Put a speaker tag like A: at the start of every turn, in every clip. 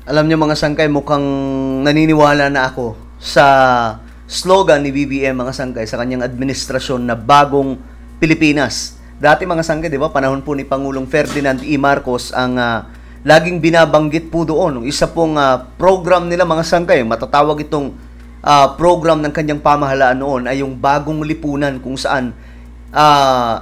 A: Alam niyo mga sangkay, mukhang naniniwala na ako sa slogan ni BBM mga sangkay sa kanyang administrasyon na bagong Pilipinas. Dati mga sangkay, di ba, panahon po ni Pangulong Ferdinand E. Marcos ang laging binabanggit po doon. Isa pong program nila mga sangkay, matatawag itong program ng kanyang pamahalaan noon ay yung bagong lipunan kung saan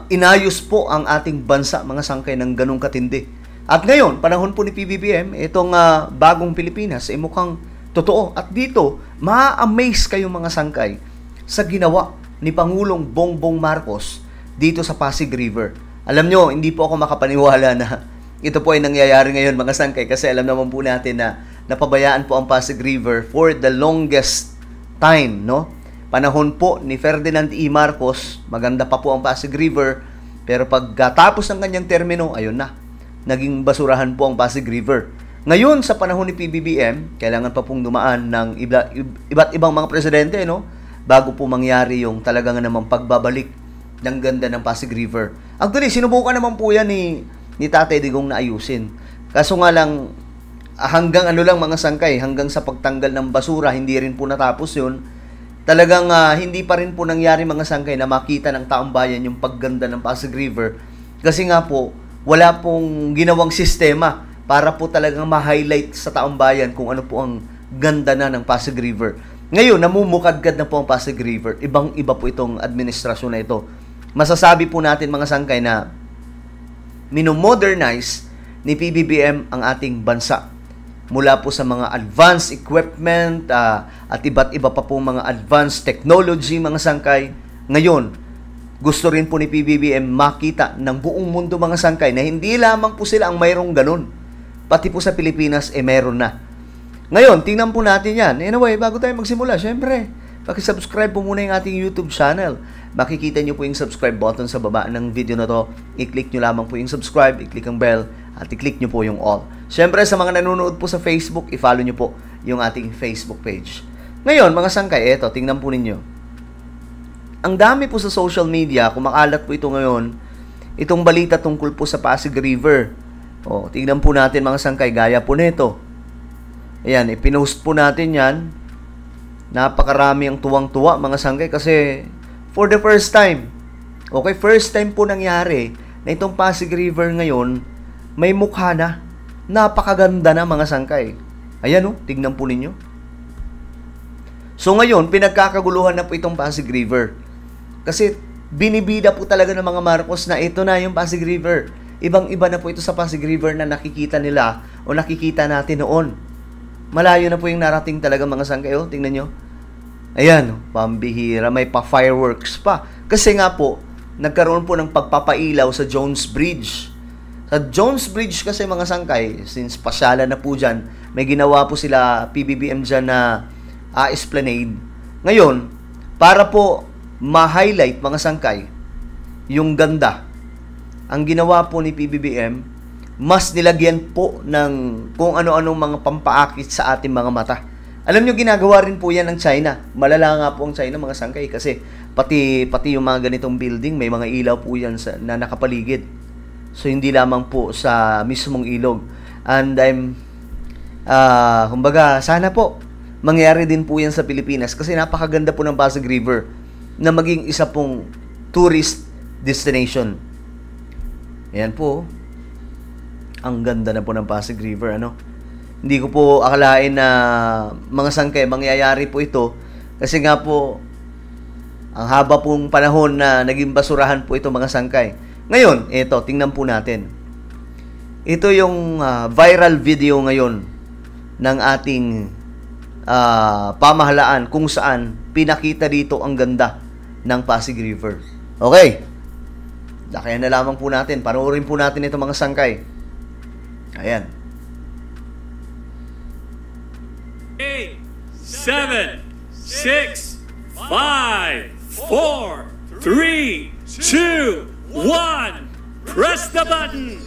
A: inayos po ang ating bansa mga sangkay ng ganung katindi. At ngayon, panahon po ni PBBM, itong bagong Pilipinas ay mukhang totoo. At dito, ma-amaze kayo mga sangkay sa ginawa ni Pangulong Bongbong Marcos dito sa Pasig River. Alam nyo, hindi po ako makapaniwala na ito po ay nangyayari ngayon mga sangkay kasi alam naman po natin na napabayaan po ang Pasig River for the longest time, no? Panahon po ni Ferdinand E. Marcos, maganda pa po ang Pasig River, pero pagkatapos ng kanyang termino, ayun na, naging basurahan po ang Pasig River. Ngayon, sa panahon ni PBBM, kailangan pa pong dumaan ng iba't ibang mga presidente, no? Bago po mangyari yung talagang namang pagbabalik ng ganda ng Pasig River. Actually, sinubukan naman po yan ni Tatay Digong na ayusin. Kaso nga lang, hanggang ano lang mga sangkay, hanggang sa pagtanggal ng basura, hindi rin po natapos yun. Talagang hindi pa rin po nangyari mga sangkay na makita ng taong bayan yung pagganda ng Pasig River. Kasi nga po, wala pong ginawang sistema para po talagang ma-highlight sa taong bayan kung ano po ang ganda na ng Pasig River. Ngayon, namumukadkad na po ang Pasig River. Ibang-iba po itong administrasyon na ito. Masasabi po natin mga sangkay na minomodernize ni PBBM ang ating bansa. Mula po sa mga advanced equipment at iba't iba pa po mga advanced technology mga sangkay. Ngayon, gusto rin po ni PBBM makita ng buong mundo mga sangkay na hindi lamang po sila ang mayroong ganun. Pati po sa Pilipinas, meron na. Ngayon, tingnan po natin yan. Anyway, bago tayo magsimula, syempre, pakisubscribe po muna yung ating YouTube channel. Makikita nyo po yung subscribe button sa baba ng video na to. I-click nyo lamang po yung subscribe, i-click ang bell, at i-click nyo po yung all. Syempre, sa mga nanonood po sa Facebook, i-follow nyo po yung ating Facebook page. Ngayon, mga sangkay, eto, tingnan po ninyo. Ang dami po sa social media, kumakalat po ito ngayon, itong balita tungkol po sa Pasig River. O, tingnan po natin mga sangkay, gaya po nito. Ayan, ipinost po natin yan. Napakarami ang tuwang-tuwa mga sangkay kasi for the first time, okay, first time po nangyari na itong Pasig River ngayon, may mukha na. Napakaganda na mga sangkay. Ayan o, tignan po ninyo. So ngayon, pinagkakaguluhan na po itong Pasig River. Kasi binibida po talaga ng mga Marcos na ito na yung Pasig River. Ibang-iba na po ito sa Pasig River na nakikita nila o nakikita natin noon. Malayo na po yung narating talaga mga sangkay. O, tingnan nyo. Ayan, pambihira. May pa-fireworks pa. Kasi nga po, nagkaroon po ng pagpapailaw sa Jones Bridge. Sa Jones Bridge kasi mga sangkay, since pasyala na po dyan, may ginawa po sila PBBM dyan na esplanade. Ngayon, para po ma-highlight mga sangkay, yung ganda, ang ginawa po ni PBBM, mas nilagyan po ng kung ano-anong mga pampaakit sa ating mga mata. Alam nyo, ginagawa rin po yan ng China. Malala nga po ang China mga sangkay kasi pati yung mga ganitong building, may mga ilaw po yan na nakapaligid. So, hindi lamang po sa mismong ilog. And kumbaga, sana po, mangyari din po yan sa Pilipinas kasi napakaganda po ng Pasig River na maging isa pong tourist destination. Ayan po. Ang ganda na po ng Pasig River, ano? Hindi ko po akalain na mga sangkay, mangyayari po ito kasi nga po, ang haba pong panahon na naging basurahan po ito mga sangkay. Ngayon, ito, tingnan po natin. Ito yung viral video ngayon ng ating pamahalaan kung saan pinakita dito ang ganda ng Pasig River. Okay. Kaya na lamang po natin. Panoorin po natin ito mga sangkay. Ayan.
B: 8, 7, 6, 5, 4, 3, 2, 1. Press the button.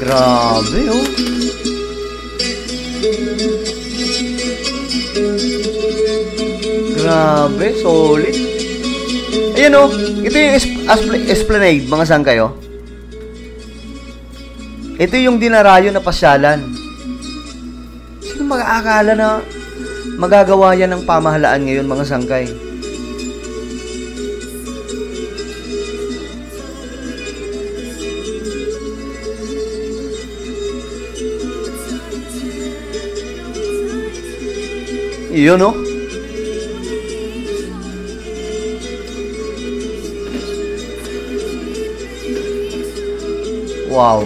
A: Grabe, oh. Grabe, solid. Ayan, oh. Ito yung esplanade, mga sangkay, oh. Ito yung dinarayo na pasyalan. Sino mag-aakala na magagawa yan ng pamahalaan ngayon, mga sangkay? Iyon, no? Wow.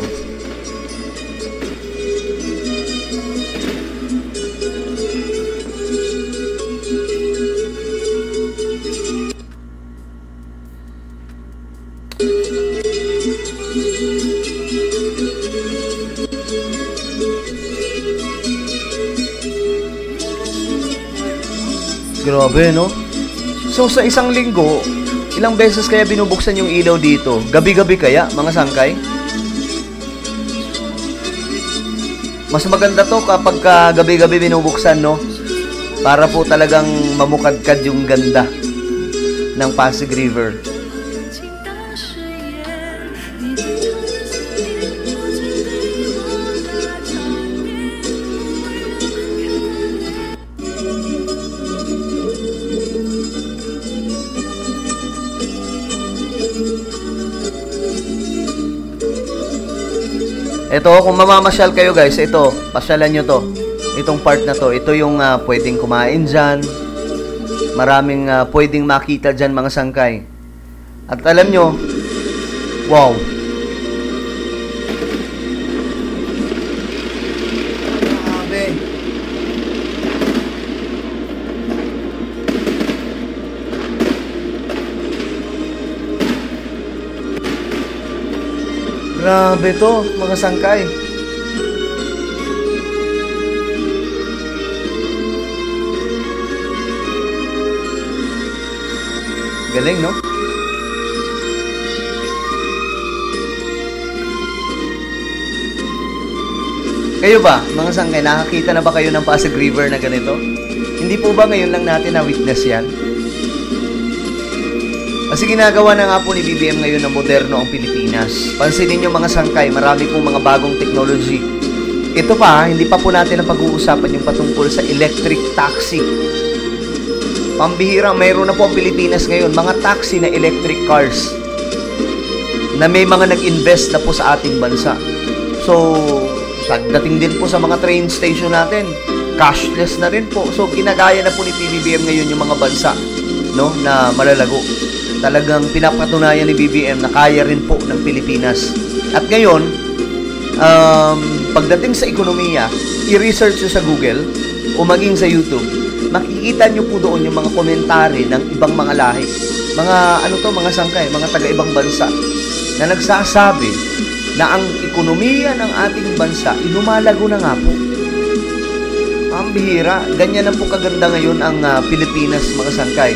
A: Grabe, no? So, sa isang linggo, ilang beses kaya binubuksan yung ilaw dito? Gabi-gabi kaya, mga sangkay? Mas maganda to kapag gabi-gabi binubuksan, no? Para po talagang mamukadkad yung ganda ng Pasig River. Ito, kung mamamasyal kayo guys, ito, pasyalan nyo to. Itong part na to, ito yung pwedeng kumain dyan. Maraming pwedeng makita dyan, mga sangkay. At alam nyo, wow. Grabe. Grabe to, mga sangkay. Galing, no? Kayo ba, mga sangkay, nakakita na ba kayo ng Pasig River na ganito? Hindi po ba ngayon lang natin na-witness yan? Kasi ginagawa na nga po ni BBM ngayon na moderno ang Pilipinas. Pansinin nyo, mga sangkay, marami pong mga bagong technology. Ito pa, hindi pa po natin ang pag-uusapan yung patungkol sa electric taxi. Pambihira, mayroon na po ang Pilipinas ngayon, mga taxi na electric cars na may mga nag-invest na po sa ating bansa. So, dating din po sa mga train station natin, cashless na rin po. So, ginagaya na po ni PBBM ngayon yung mga bansa, no, na malalago. Talagang pinapatunayan ni BBM na kaya rin po ng Pilipinas. At ngayon, pagdating sa ekonomiya, i-research nyo sa Google o maging sa YouTube, makikita nyo po doon yung mga komentary ng ibang mga lahi. Mga, mga sangkay, mga taga-ibang bansa na nagsasabi na ang ekonomiya ng ating bansa lumalago na nga po. Ang bihira, ganyan na po kaganda ngayon ang Pilipinas, mga sangkay.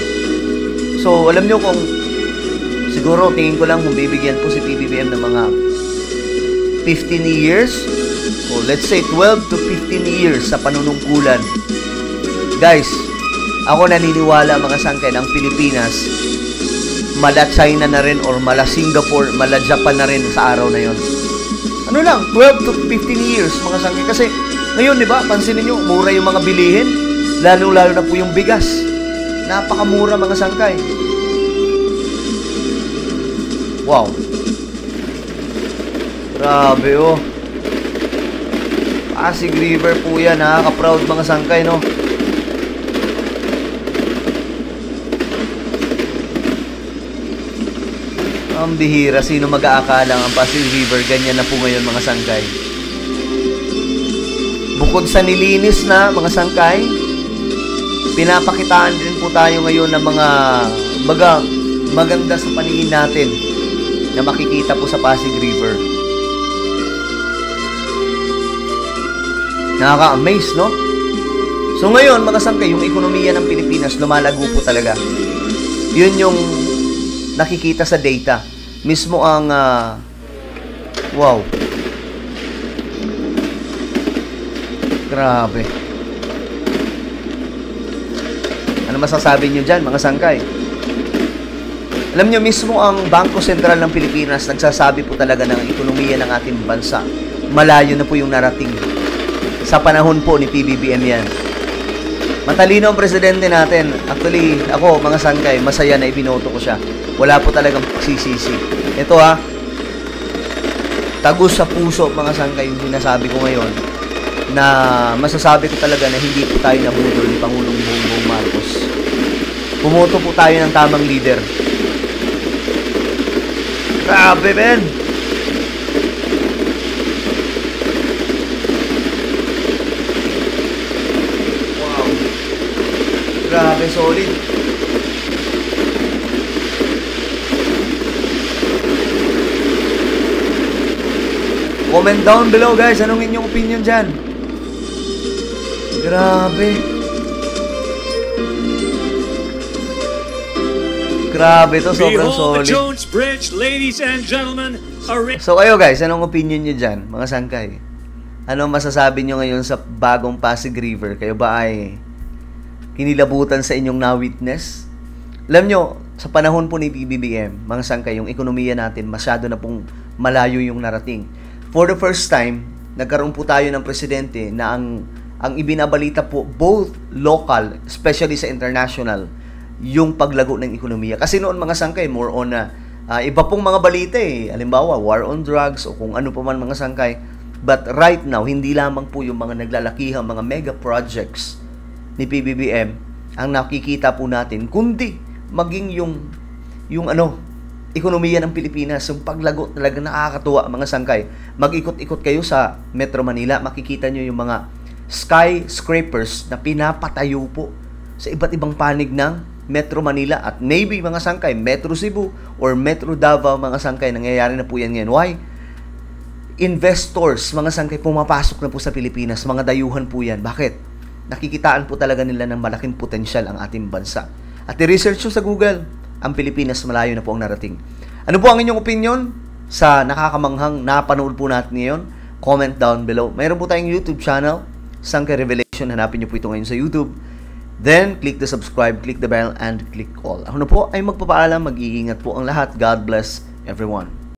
A: So, alam nyo kung siguro, tingin ko lang kung bibigyan po si PBBM ng mga 15 years o let's say 12 to 15 years sa panunungkulan. Guys, ako naniniwala, mga sangkay, ng Pilipinas mala China na rin or mala Singapore, mala Japan na rin sa araw na yon. Ano lang, 12 to 15 years, mga sangkay. Kasi ngayon, di ba, pansinin nyo, mura yung mga bilihin, lalo-lalo na po yung bigas. Napakamura, mga sangkay. Wow. Grabe, oh. Pasig River po yan, nakaka-proud, mga sangkay, no? Ang bihira, sino mag-aakala ang Pasig River, ganyan na po ngayon, mga sangkay. Bukod sa nilinis na, mga sangkay, pinapakitaan din po tayo ngayon ng mga maganda sa paningin natin na makikita po sa Pasig River. Nakaka-amaze, no? So ngayon, mga sangkay, yung ekonomiya ng Pilipinas lumalago po talaga. Yun yung nakikita sa data. Mismo ang wow. Grabe. Ano masasabi nyo dyan, mga sangkay? Alam nyo, mismo ang Bangko Sentral ng Pilipinas nagsasabi po talaga ng ekonomiya ng ating bansa malayo na po yung narating. Sa panahon po ni PBBM yan. Matalino ang presidente natin. Actually, ako, mga sangkay, masaya na ibinoto ko siya. Wala po talagang pagsisisi. Ito ha, tagus sa puso, mga sangkay, yung sinasabi ko ngayon, na masasabi ko talaga na hindi po tayo nabudol ni Pangulong Bongbong Marcos. Pumoto po tayo ng tamang leader. Grabe, men! Grabe, solid. Comment down below, guys. Anong inyong opinion dyan? Grabe. Grabe to, sobrang
B: Behold
A: solid.
B: the Jones Bridge, ladies and gentlemen.
A: So kayo, guys, anong opinion nyo dyan, mga sangkay? Anong masasabi nyo ngayon sa bagong Pasig River? Kayo ba ay kinilabutan sa inyong na-witness? Alam nyo, sa panahon po ni PBBM, mga sangkay, yung ekonomiya natin, masyado na pong malayo yung narating. For the first time, nagkaroon po tayo ng presidente na ang ibinabalita po, both local, especially sa international, yung paglago ng ekonomiya. Kasi noon, mga sangkay, more on iba pong mga balita eh. Halimbawa, war on drugs o kung ano pa man, mga sangkay. But right now, hindi lamang po yung mga naglalakihang mga mega projects ni PBBM ang nakikita po natin, kundi maging yung ekonomiya ng Pilipinas, yung paglago talaga nakakatuwa, mga sangkay. Mag-ikot-ikot kayo sa Metro Manila, makikita nyo yung mga skyscrapers na pinapatayo po sa iba't ibang panig ng Metro Manila at maybe, mga sangkay, Metro Cebu or Metro Davao, mga sangkay. Nangyayari na po yan ngayon. Why? Investors, mga sangkay, pumapasok na po sa Pilipinas. Mga dayuhan po yan. Bakit? Nakikitaan po talaga nila ng malaking potensyal ang ating bansa. At i-research nyo sa Google, ang Pilipinas malayo na po ang narating. Ano po ang inyong opinion sa nakakamanghang napanood po natin ngayon? Comment down below. Mayroon po tayong YouTube channel, Sangkay Revelation. Hanapin nyo po ito ngayon sa YouTube. Then, click the subscribe, click the bell, and click all. Ako na po ay magpapaalam. Mag-iingat po ang lahat. God bless everyone.